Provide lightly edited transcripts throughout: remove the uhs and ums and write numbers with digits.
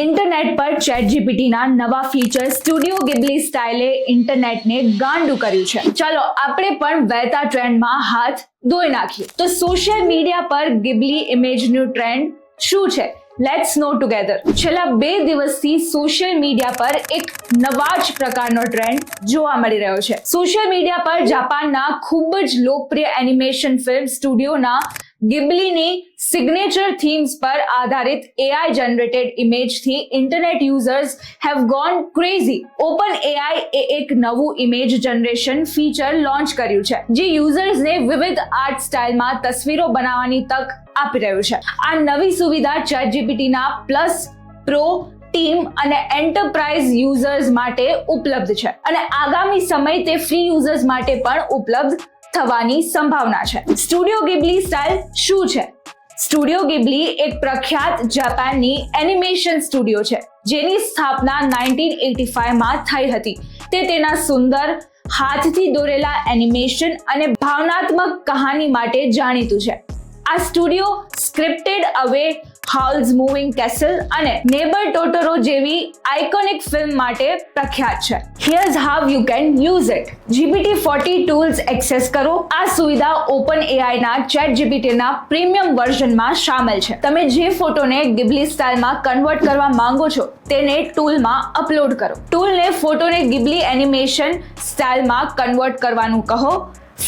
Internet પર ChatGPTના નવા feature studio ગિબલી સ્ટાઇલે ઇન્ટરનેટને ગાંડું કર્યું છે. ચાલો આપણે પણ વહેતા ટ્રેન્ડમાં હાથ ધોઈ નાખીએ. તો સોશિયલ મીડિયા પર ગિબલી ઇમેજનું ટ્રેન્ડ શું છે? Let's know together. છેલ્લા 2 દિવસથી સોશિયલ મીડિયા પર એક નવા જ પ્રકારનો ટ્રેન્ડ જોવા મળી રહ્યો છે. સોશિયલ મીડિયા પર જાપાનના ખૂબ જ લોકપ્રિય એનિમેશન ફિલ્મ સ્ટુડિયોના ગિબલીની સિગ્નેચર થીમ્સ પર આધારિત AI જનરેટેડ ઇમેજથી internet users have gone crazy. Open AI એ એક નવું ઇમેજ જનરેશન ફીચર લોન્ચ કર્યું છે, જે યુઝર્સને વિવિધ આર્ટ સ્ટાઇલમાં તસવીરો બનાવવાની તક આપી રહ્યું છે. આ નવી સુવિધા ChatGPTના પ્લસ, પ્રો, ટીમ અને એન્ટરપ્રાઇઝ યુઝર્સ માટે ઉપલબ્ધ છે અને આગામી સમય તે ફ્રી યુઝર્સ માટે પણ ઉપલબ્ધ થવાની સંભાવના છે. સ્ટુડિયો ગિબલી સ્ટાઇલ શું છે? સ્ટુડિયો ગિબલી એક પ્રખ્યાત જાપાનની એનિમેશન સ્ટુડિયો છે, જેની સ્થાપના 1985માં થઈ હતી. તે તેના સુંદર, હાથથી દોરેલા એનિમેશન અને ભાવનાત્મક કહાની માટે જાણીતું છે. આ સ્ટુડિયો સ્ક્રિપ્ટેડ અવે, હાઉલ્સ મૂવિંગ કેસલ અને નેબર ટોટોરો જેવી આઇકોનિક ફિલ્મ માટે પ્રખ્યાત છે. હિયર્સ how you can use it. GPT-40 tools access કરો. આ સુવિધા ઓપન AIના ChatGPTના પ્રીમિયમ વર્ઝનમાં શામેલ છે. તમે જે ફોટોને ગિબલી સ્ટાઇલમાં કન્વર્ટ કરવા માંગો છો તેને ટૂલમાં અપલોડ કરો. ટૂલને ફોટોને ગિબલી એનિમેશન સ્ટાઇલમાં કન્વર્ટ કરવાનું કહો.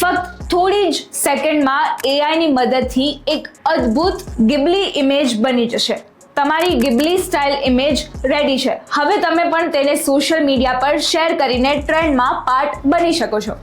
ફક્ત થોડી જ સેકન્ડમાં AIની મદદથી એક અદ્ભુત ગિબલી ઇમેજ બની જશે. તમારી ગિબલી સ્ટાઇલ ઇમેજ રેડી છે. હવે તમે પણ તેને સોશિયલ મીડિયા પર શેર કરીને ટ્રેન્ડમાં પાર્ટ બની શકો છો.